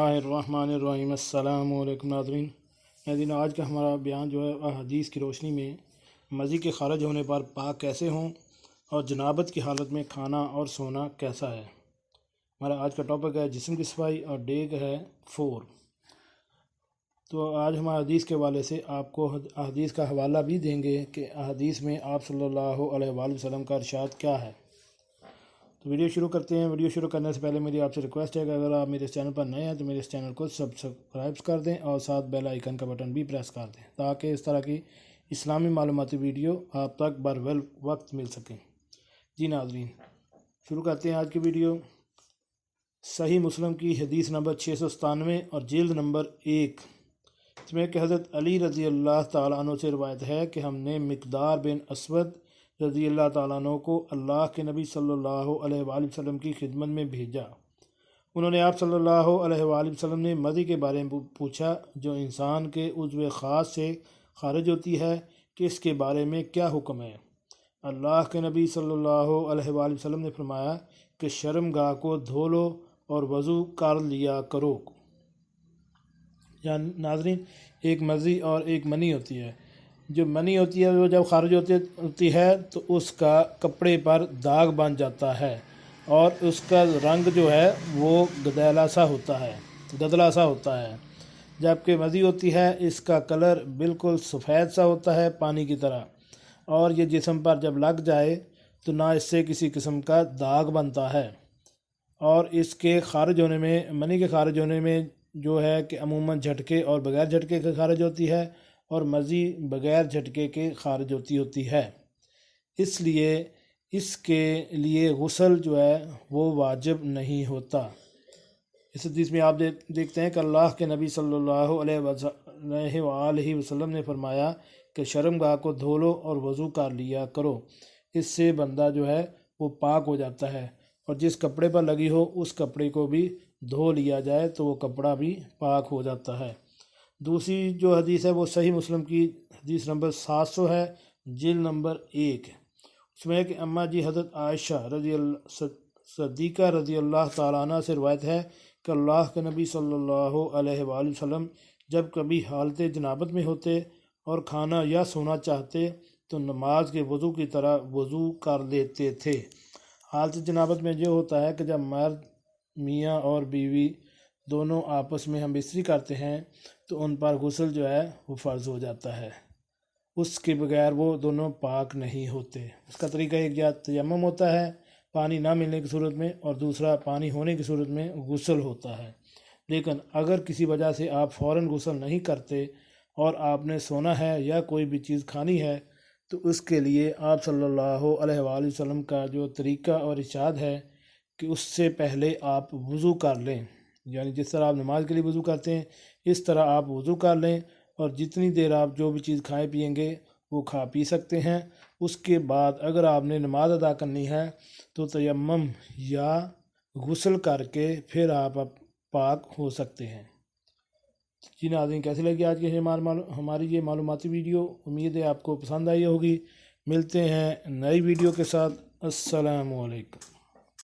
बिस्मिल्लाहिर्रहमानिर्रहीम। अस्सलामु अलैकुम नाज़रीन। आज का हमारा बयान जो है हदीस की रोशनी में मज़ी के ख़ारिज होने पर पाक कैसे हों और जनाबत की हालत में खाना और सोना कैसा है। हमारा आज का टॉपिक है जिस्म की सफाई और डेग है 4। तो आज हम हदीस के हवाले से आपको हदीस का हवाला भी देंगे कि हदीस में आप सल्लल्लाहु अलैहि वसल्लम का इरशाद क्या है। तो वीडियो शुरू करते हैं। वीडियो शुरू करने से पहले मेरी आपसे रिक्वेस्ट है कि अगर आप मेरे इस चैनल पर नए हैं तो मेरे इस चैनल को सब्सक्राइब कर दें और साथ बेल आइकन का बटन भी प्रेस कर दें ताकि इस तरह की इस्लामी मालूमाती वीडियो आप तक बर वक्त मिल सकें। जी नाज़रीन, शुरू करते हैं आज की वीडियो। सही मुस्लिम की हदीस नंबर 697 और जिल्द नंबर 1 इसमें कि हज़रत अली रज़ी अल्लाह तआला अन्हु से रवायत है कि हमने मिक़दार बिन अस्वद रज़ी अल्लाह तआला अन्हु को अल्लाह के नबी सल्लल्लाहु अलैहि वसल्लम की खिदमत में भेजा। उन्होंने आप सल्लल्लाहु अलैहि वसल्लम ने मज़ी के बारे में पूछा जो इंसान के उज़्व ख़ास से खारिज होती है कि इसके बारे में क्या हुक्म है। अल्लाह के नबी सल्लल्लाहु अलैहि वसल्लम ने फरमाया कि शर्मगाह को धो लो और वज़ू कर लिया करो। या नाज़रीन, एक मज़ी और एक मनी होती है। जो मनी होती है वो जब खारिज होती है तो उसका कपड़े पर दाग बन जाता है और उसका रंग जो है वो गदला सा होता है। जबकि मज़ी होती है इसका कलर बिल्कुल सफ़ेद सा होता है पानी की तरह, और ये जिस्म पर जब लग जाए तो ना इससे किसी किस्म का दाग बनता है। और इसके खारिज होने में, मनी के खारिज होने में जो है कि अमूमन झटके और बग़ैर झटके के खारिज होती है और मज़ी बग़ैर झटके के खारिज होती है। इसलिए इसके लिए गुस्ल जो है वो वाजिब नहीं होता। इस हदीस में आप देखते हैं कि अल्लाह के नबी सल्लल्लाहु अलैहि वसल्लम ने फरमाया कि शर्मगाह को धो लो और वज़ू कर लिया करो। इससे बंदा जो है वो पाक हो जाता है, और जिस कपड़े पर लगी हो उस कपड़े को भी धो लिया जाए तो वो कपड़ा भी पाक हो जाता है। दूसरी जो हदीस है वो सही मुस्लिम की हदीस नंबर 700 है, जिल्द नंबर 1। उसमें कि अम्मा जी हज़रत आयशा सद्दीक़ा रज़ी अल्लाह तआला अन्हा से रवायत है कि अल्लाह के नबी सल्लल्लाहु अलैहि वसल्लम जब कभी हालत जनाबत में होते और खाना या सोना चाहते तो नमाज के वज़ू की तरह वज़ू कर लेते थे। हालत जनाबत में जो होता है कि जब मर्द मियाँ और बीवी दोनों आपस में हम बिस्तरी करते हैं तो उन पर गुस्ल जो है वो फ़र्ज़ हो जाता है, उसके बगैर वो दोनों पाक नहीं होते। उसका तरीका एक या तयम्मुम होता है पानी ना मिलने की सूरत में, और दूसरा पानी होने की सूरत में गुस्ल होता है। लेकिन अगर किसी वजह से आप फ़ौरन गुस्ल नहीं करते और आपने सोना है या कोई भी चीज़ खानी है तो उसके लिए आप सल्लल्लाहु अलैहि वसल्लम का जो तरीका और इरशाद है कि उससे पहले आप वज़ू कर लें। यानी जिस तरह आप नमाज के लिए वज़ू करते हैं इस तरह आप वज़ू कर लें, और जितनी देर आप जो भी चीज़ खाएं पिएंगे वो खा पी सकते हैं। उसके बाद अगर आपने नमाज अदा करनी है तो तयम्मुम या गुस्ल करके फिर आप पाक हो सकते हैं। जी नाज़रीन, कैसी लगी आज की हमारी ये मालूमाती वीडियो। उम्मीद है आपको पसंद आई होगी। मिलते हैं नई वीडियो के साथ। अस्सलामु अलैकुम।